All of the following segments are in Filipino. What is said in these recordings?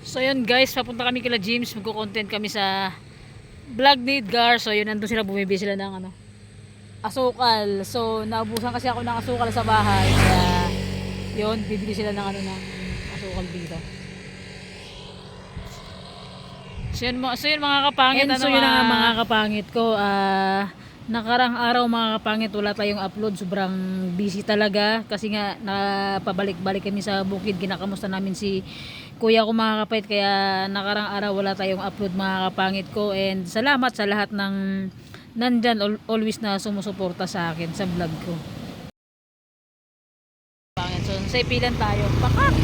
So yun guys, papunta kami kila James, magko-content kami sa vlog ni Edgar. So yun, nandun sila, bumibili sila ng ano, asukal. So naubusan kasi ako ng asukal sa bahay, kaya yun, bibili sila ng ano, ng asukal dito. So yun mga kapangit. And so yun nga mga kapangit ko, nakarang araw mga kapangit, wala tayong upload, sobrang busy talaga kasi nga napabalik-balik kami sa bukid, kinakamusta namin si kuya ko mga kapait, kaya nakarang araw wala tayong upload mga kapangit ko. And salamat sa lahat ng nandyan always na sumusuporta sa akin sa vlog ko. So sa ipilan tayo, pakak!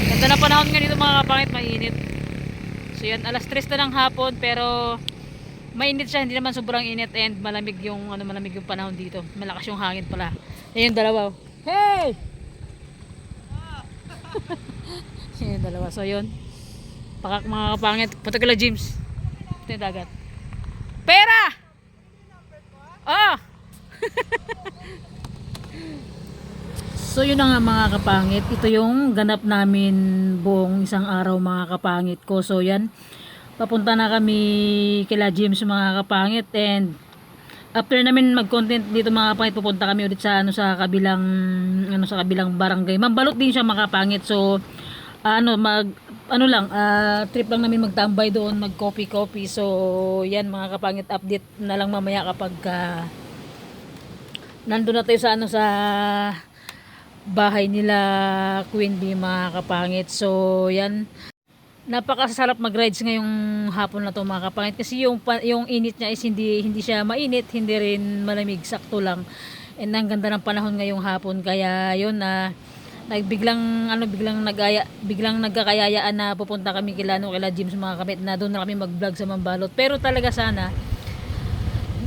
Ganda na panahon nga dito mga kapangit, mainit. So yan, alas 3 na ng hapon, pero mainit siya, hindi naman sobrang init, and malamig yung panahon dito. Malakas yung hangin pala. Ayun yung dalawa. Hey! Ayun yung dalawa. So yun, pakak mga kapangit. Punta kila James. Ito yung dagat. Pera! Oh! So yun na nga mga kapangit, ito yung ganap namin buong isang araw mga kapangit ko. So yan, papunta na kami kila James mga kapangit, and after namin mag-content dito mga kapangit, pupunta kami ulit sa sa kabilang barangay. Mambalot din siya mga kapangit. So trip lang namin magtambay doon, mag-coffee. So yan mga kapangit, update na lang mamaya kapag nandun na tayo sa bahay nila Queen Bee mga kapangit. So yan, napakasarap mag-rides ngayong hapon na to mga kapangit, kasi yung init niya is hindi siya mainit, hindi rin malamig, sakto lang. And ang ganda ng panahon ngayong hapon, kaya yun biglang nagkakayayaan na pupunta kami kila James mga kapangit, na doon na kami mag-vlog sa Mambalot. Pero talaga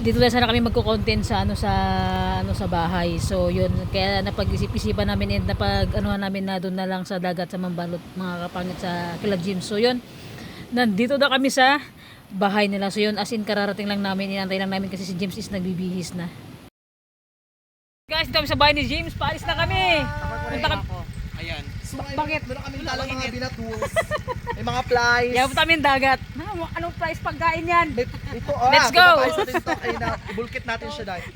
dito na sana kami magko-content sa sa bahay. So yun, kaya napag-isip-isipan namin, and namin na doon na lang sa dagat sa Mambalot mga kapangit, sa kila James. So yun, nandito na kami sa bahay nila. So yun, as in kararating lang namin, inantay lang namin kasi si James is nagbibihis na. Guys, dito kami sa bahay ni James, paalis na kami. Punta kami. Ayan. Bakit? Meron kami talang mga binatools. May mga flies. Yaw namin dagat. Anong price pagkain yan? Ito, Let's go! Ibulkit natin siya dahil.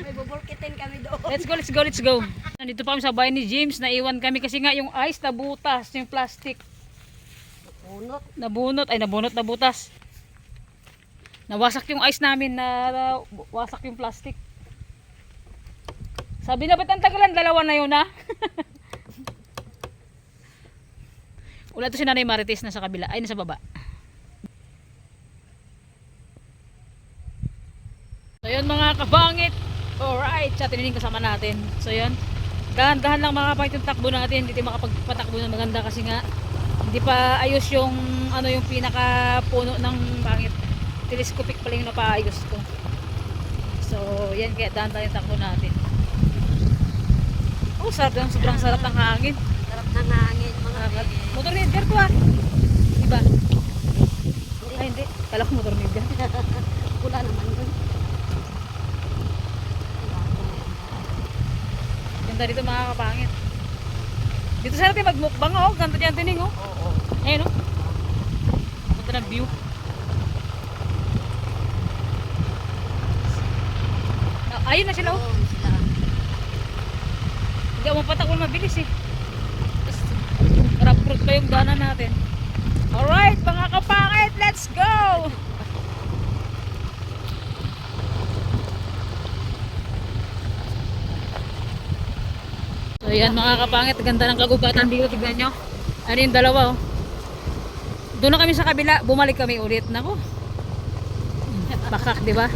May bubulkitin kami doon. Let's go. Nandito pa kami sa bahay ni James, naiwan kami kasi nga yung ice nabutas, yung plastic. Nabunot, nabutas. Nawasak yung ice namin, wasak yung plastic. Sabi na, ba't ang tagalan? Dalawa na yun, ha? Wala to si Nanay Marites na sa kabila, ay nasa baba. So yun mga kabangit, alright, sa tinining kasama natin. So yun, dahan-dahan lang mga kapangit yung takbo natin, hindi tayo makapagpatakbo ng maganda kasi nga hindi pa ayos yung yung pinaka puno ng pangit. Telescopic pa lang yung napaayos ko. So yan, kaya dahan-dahan yung takbo natin. Oh, sobrang sarap ng hangin. Sarap ng hangin, mga motor rider to, diba? Ay hindi, kala ko motor rider. Wala naman doon. Ganda dito mga kapangit. Dito sana tayo magmukbang, ganda dyan tining, Oo. ayun, ganda ng view. Ayun na sila, hindi ako mapatakol mabilis rough road pa yung daanan natin. Alright mga kapangit, let's go! So yan mga kapangit, ganda ng kagubatan dito, tignan nyo. Ano yung dalawa, doon na kami sa kabila, bumalik kami ulit. Nako, bakak, diba?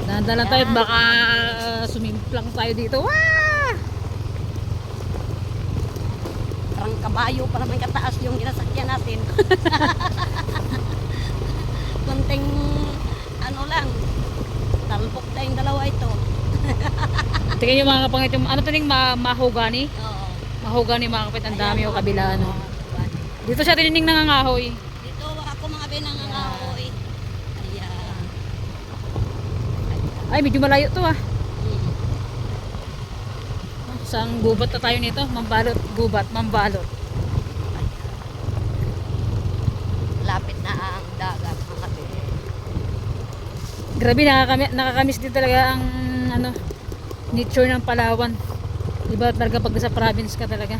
Dahan-dahan tayo, baka sumimplang tayo dito. Wah! Parang kabayo, parang may kataas yung ginasakyan natin. Kunting lang, talpok tayong dalawa ito. Tingnan nyo mga kapangit, yung ning mahogani. Oo. Mahogani mga kapit, ang dami yung kabila. Dito siya tinining nangangahoy. Dito ako mga binangangahoy. Ayan. Ay, medyo malayo to. Isang gubat na tayo nito. Mambalot, gubat, mambalot. Lapit na ang dagat mga bebe. Grabe, nakakamiss din talaga ang ano, nature ng Palawan. Iba talaga pag nasa province ka talaga.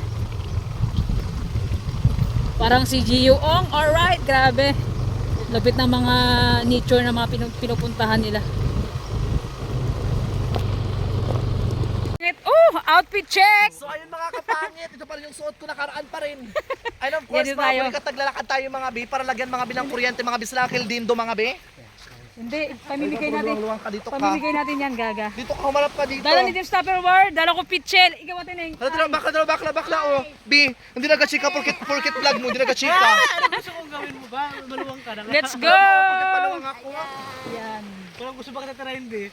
Parang si Gio Ong, alright, grabe. Lapit ng mga nature na mga pinupuntahan nila. Oh, outfit check! So ayun mga kapangit, ito pa rin yung suot ko, nakaraan pa rin. And of Yan course, din tayo. mga naglalakad tayo mga bi, para lagyan mga bi ng kuryente, mga bislakil dindo mga bi. Hindi, pamimigay natin. Luwang ka dito ka. Pamimigay natin yan, Gaga. Dito ka, humarap ka dito. Dala ni James Tupperware, dala ko pitchel. Ikaw ate Neng. Ano dala, bakla, oh. B, hindi nagka-chika, porket vlog mo, hindi nagka-chika. Ano gusto kong gawin mo ba? Maluwang ka na nga. Let's go! Porket paluwang ako. Yan. Kung gusto ba kita tirahin, be?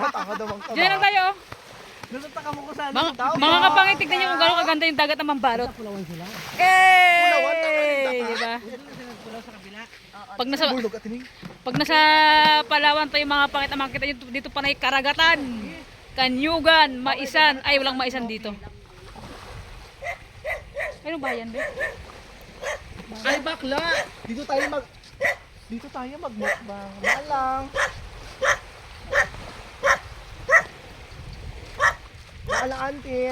Tanga daw ang tama. Diyan lang tayo. Nasataka mo ko sana. Mga kapangit, tignan nyo kung gano'ng kaganda yung dagat ng Mambalot. Pulawan sila. Pulawan, tama rin, Eh! tama. Diba? Pulaw sa kabila. Bulog at hining. Pag nasa Palawan tayo mga kapangit, ang makikita nyo dito pa na yung Karagatan, Kanyugan, Maisan. Ay, walang Maisan dito. Anong bayan, be? Ay bakla, dito tayo magmukbang. Malang. Malang auntie.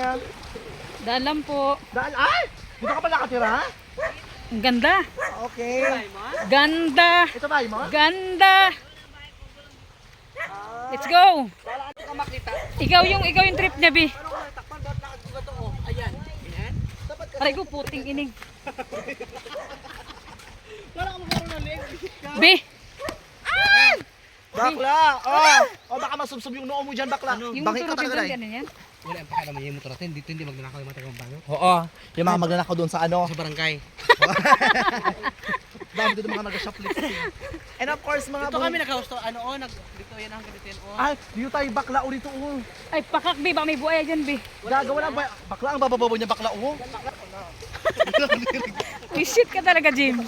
Daan lang po. Daan, ay! Dito ka pala nakatira? Ang ganda. Okay. Ganda. Ito ba mo? Ganda. Let's go. Wala ka makita. Ikaw yung trip niya, Bi. Ano nga, takpan ba? Nakagula to, oh. Ayan. Ayan. Dapat ka. Aray ko, puting ining. Wala ka magkaroon ng leg. Bi, Bakla! Oh! Oh, baka masubsob yung noo mo dyan, bakla. yung Bangin ka motor talaga din eh. ganun yan. Wala ang pakalaman yung motor natin. Dito hindi magnanakaw yung matagang bago. Oo. Yung mga magnanakaw doon sa ano. Sa barangay. Dami doon mga nag-shoplifting. And of course, mga Dito kami nagkahusto. Ano o? Dito yan ang ganito yan o. Ay, dito tayo bakla o dito oh. Ay, pakak, Bi, baka may buaya dyan, Bi. Gagawa lang ba? Bakla ang bababaw niya bakla oh. Visit ka talaga, James.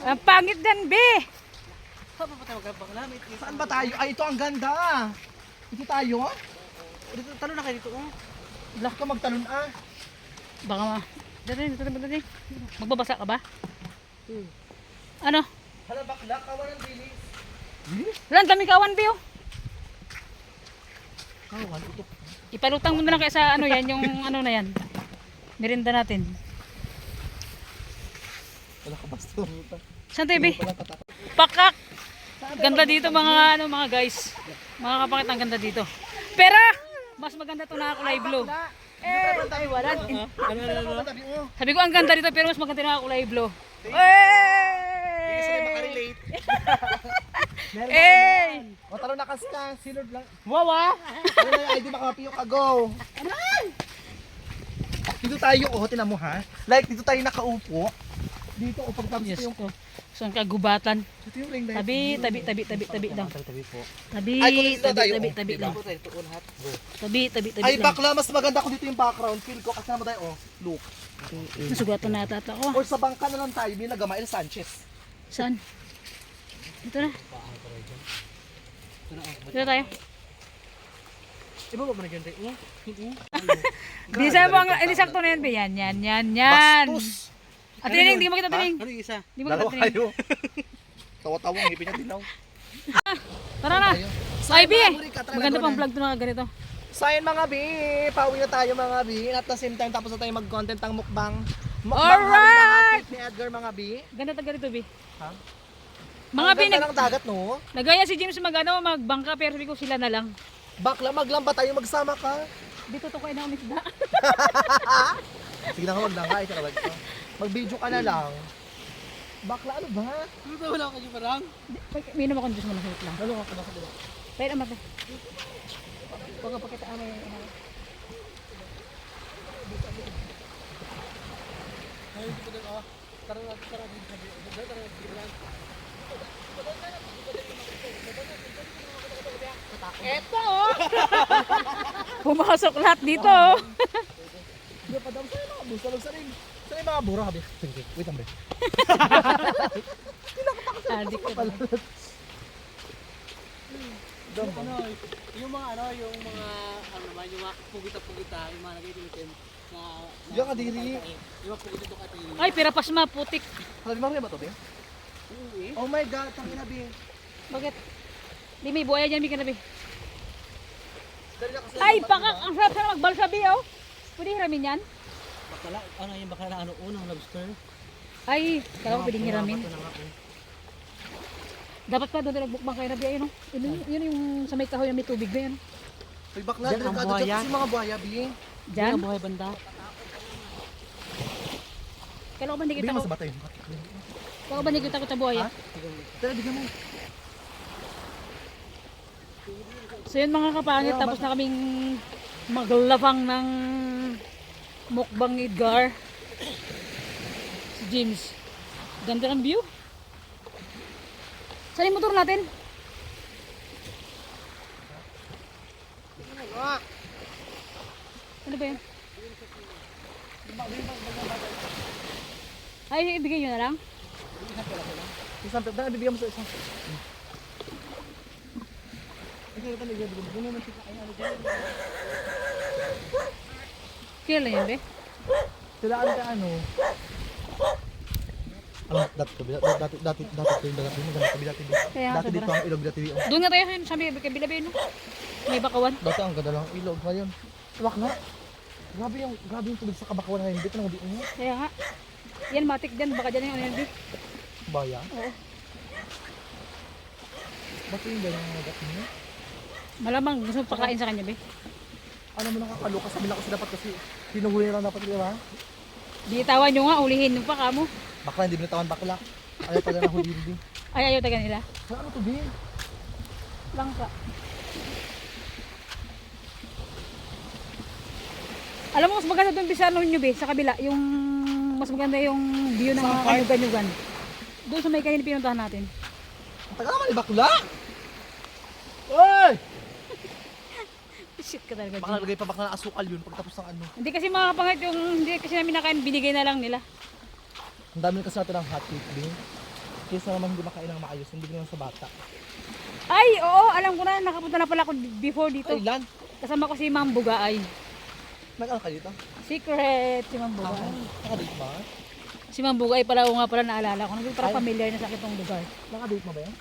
Ang pangit din, Bi. Saan pa tayo magkabakla? Saan ba tayo? Ay, ito ang ganda. Ito tayo? Dito, talo na kayo dito o. Wala ka magtalon ah. Baka ma... Dati. Magbabasa ka ba? Ano? Hala bakla, kawan ng bilis. Wala, ang daming kawan, Bi, oh. Kawan, utok. Ipalutang mo na lang kaya sa ano yan, yung ano na yan. Merinda natin. Wala ka basta. Saan tayo, Bi? Pakak! Ganda dito mga mga guys. Mga kapakit, ang ganda dito. Pera! Mas maganda to na kulay blue. Ay, wala. Sabi ko ang ganda dito pero mas maganda na kulay blue. Hindi sila makarelate. Hey! O talo na kasta, sinod lang. Wawa! Ano na yung ID makapiyo ka, go! Dito tayo, oh, tinan mo ha. Like, dito tayo nakaupo. Dito, oh, pagtapos Yes yes. yung... ko. So ang kagubatan. Ito yung ring light. Tabi lang. Tabi po. Tabi lang. Tabi Ay, lang. bakla, mas maganda ko dito yung background. Feel ko, kasi naman tayo, oh, look. Nasugatan na ata ako. Or sa bangka na lang tayo, may nagamail Sanchez. Saan? Ito na. Dito tayo. Iba ba man naganda o? Di sa mga, hindi sakto na yan, Bi. Yan. Bastos! At tining, di mo kita tining. Ano yung isa? Di mo kita Dalawa tining. kayo. Tawa-tawa, ang ngipin niya dinaw. Tara na. Ay, Bi. Maganda pang vlog to na ganito. So ayun mga bi, pauwi na tayo mga bi. At the same time, tapos na tayo mag-content ng mukbang. Alright! Ni Edgar mga bi. Ganda ta ganito, Bi. Ha? Mga Ang Bi, ganda ng dagat, no? nagaya si James magbangka pero sabi ko sila na lang. Bakla, maglamba tayo, magsama ka. Dito to kayo na umisda. Sige na nga, maglamba. Ito na ba? Mag-video ka na lang. Bakla, ano ba? Ano ba wala kayo parang? Minom akong juice mo na hit lang. Ano ka na sa dito? Tayo naman. Huwag ka pakita mo yung ano. Eto oh! Pumasok lahat dito oh! Hindi pa daw sa'yo mga busa. Saan yung mga bura? Wait lang, be. Adik ka pala. Yung mga naman, yung mga pugita-pugita, yung mga nag-itim na Diyan ka diri. yung mga pugita doon kati. Ay, pirapas ma, putik. Sabi mo rin ba to, Be? Oh my God, tangina, Be. Bakit? Di may buhaya dyan, may kanabi. Dali na kasi. Ay, baka, ang sarap-sarap magbalsabi, oh. Pwede hiramin yan? Bakala, yung bakala unang lobster. Ay, kala ko pwedeng hiramin. Ito na nga, eh. Dapat pa doon nagbukbang kayo na biya, yun, oh. Yun yung sa may kahoy na may tubig ba yan. Ay, bakla, Diyan ang delikado buhaya. dyan kasi mga buhaya, Be. Diyan? Ang buhay banda. Kala ko ba hindi Be, kita ko? mas bata yun. Kala ko ba hindi kita ko sa buhaya? Ha? Tara, bigyan mo. So yun mga kapangit, tapos na kaming maglapang ng mukbang Edgar. Si James. Ganda ng view. Saan yung motor natin? Ano ba yun? Ay, ibigay nyo na lang? Isang, dali, bibigyan mo sa isang. Ito, bigyan mo. Kailan yun, be? Tilaan ka ano? Alam, dati ito yung dati dati Kaya nga, dati dito sobra. ang ilog dati dito. Doon nga tayo sa kabilabi, no? May bakawan. Dati ang ganda lang ilog ngayon. Wak na. Grabe yung tubig sa kabakawan ngayon dito nang di mo. Kaya nga. Yan, matik dyan. Baka dyan yung ano yun, be. Baya. Oo. Bakit yung ganyan ang dati niya? Malamang gusto mo pakain sa kanya, be. Ano mo nakakaloka sa nila kasi dapat kasi pinuhuli lang dapat di ba? Bitawan nyo nga, ulihin nyo pa kamo. Bakla hindi binatawan bakla. Ayaw pala na huli din. Ay, ayaw taga nila. Sa ano to din? Langka. Alam mo, mas maganda doon sa ano nyo, be, sa kabila. Yung mas maganda yung view ng mga kanyugan-nyugan. Doon sa may kanina pinuntahan natin. Ang taga naman ni bakla! Oy! Shit ka talaga, Baka Jim. nalagay pa bakla na asukal yun pagtapos ng ano. Hindi kasi mga kapangit yung hindi kasi namin nakain, binigay na lang nila. Ang dami kasi natin ng hot cake din. Kaysa naman hindi makain ng maayos, hindi naman sa bata. Ay, oo, alam ko na, nakapunta na pala ako before dito. Ay, lan! Kasama ko si Ma'am Bugaay. Nag-ano ka dito? Secret, si Ma'am Bugaay. Nakadate ba? Si Ma'am Bugaay pala, o nga pala naalala ko. Parang familiar na sa akin tong lugar. Nakadate mo ba yan?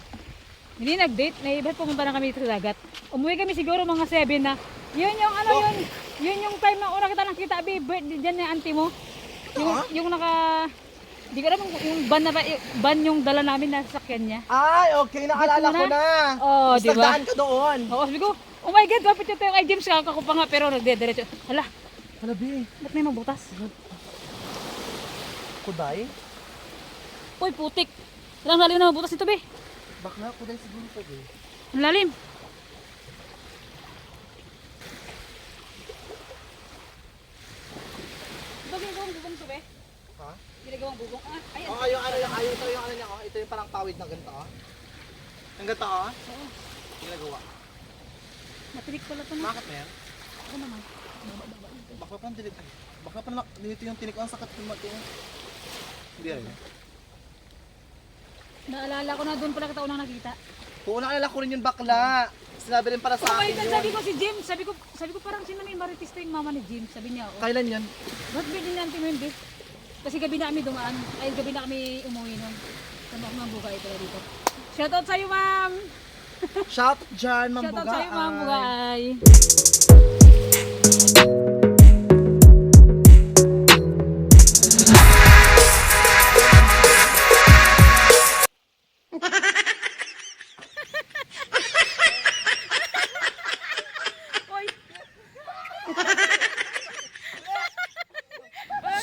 Hindi nag-date, na iba't pumunta na kami dito sa dagat. Umuwi kami siguro mga 7 na. Yun yung ano yun, yun yung time na una kita nakita, abi, birthday dyan yung auntie mo. Yung naka, di ko alam yung van na ba, van yung dala namin na sasakyan niya. Ay, okay, naalala Dito ko na? na. Oo, Mas di ba? nagdaan ka doon. Oo, sabi ko, oh my God, kapit yung tayo kay James, kakako pa nga, pero nagdediretso. Hala, Halabi, ba't may mabutas? kuday. Uy, putik. Ilang lalim na mabutas ito, be. Bakla, kuday siguro po eh. Ang lalim. Ito ginagawang bubong to, be. Ha? Ginagawang bubong. Ah, ayan. Oh, yung ano ito yung ano niya, oh. Ito yung parang pawid na ganito, oh. Ang ganito, oh. Oo, Ginagawa. matirik pala ito na. Bakit na yan? Ako naman. Bakla pa dilit. Bakla pa na, dito yung tinik. Ang sakit yung mati. Hindi rin. Naalala ko na doon pala kita unang nakita. Oo, naalala ko rin yung bakla. Sinabi rin para sa Oh my akin God, yun. sabi ko si James, sabi ko parang sino may maritista yung mama ni James, sabi niya, oh. Kailan yan? Ba't bilhin natin mo hindi? Kasi gabi na kami dumaan, ay gabi na kami umuwi nun. Sama ko mga bugay pala dito. Shoutout sa'yo, ma'am! Shout dyan, Ma'am Shoutout Buga. sa'yo, ma'am Bugay!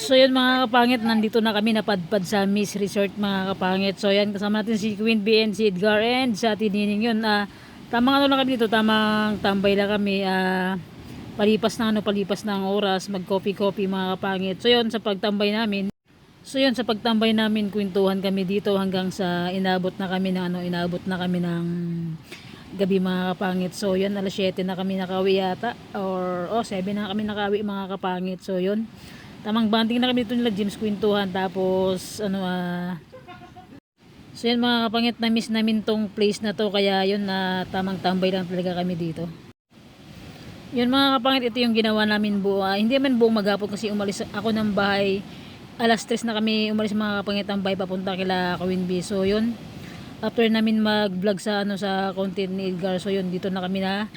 So yun mga kapangit, nandito na kami napadpad sa Miss Resort mga kapangit. So yan, kasama natin si Queen B and si Edgar and sa Tinining yun. Tamang ano lang kami dito, tamang tambay lang kami. Palipas ng oras, mag coffee mga kapangit. So yun, sa pagtambay namin, kwentuhan kami dito hanggang sa inabot na kami ng gabi mga kapangit. So yun, alas 7 na kami nakawi yata, or 7 na kami nakawi mga kapangit. So yun, tamang banding na kami dito nila James, kwentuhan, tapos So yun mga kapangit, na miss namin tong place na to, kaya yun na tamang tambay lang talaga kami dito. Yun mga kapangit, ito yung ginawa namin hindi man buong maghapon kasi umalis ako ng bahay. Alas 3 na kami umalis mga kapangit ang bahay papunta kila Kawinbi. So yun, after namin mag-vlog sa sa content ni Edgar, so yun dito na kami na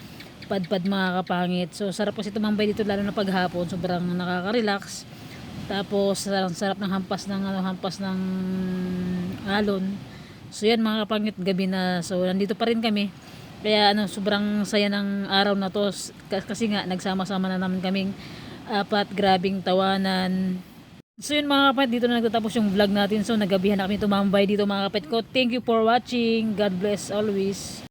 padpad mga kapangit. So sarap kasi tumambay dito lalo na paghapon, sobrang nakaka-relax. Tapos sarap ng hampas ng hampas ng alon. So yan mga kapangit, gabi na. So nandito pa rin kami. Kaya sobrang saya ng araw na to kasi nga nagsama-sama na naman kaming apat, grabing tawanan. So yun mga kapatid, dito na nagtatapos yung vlog natin. So nagabihan na kami tumambay dito mga kapatid ko. Thank you for watching. God bless always.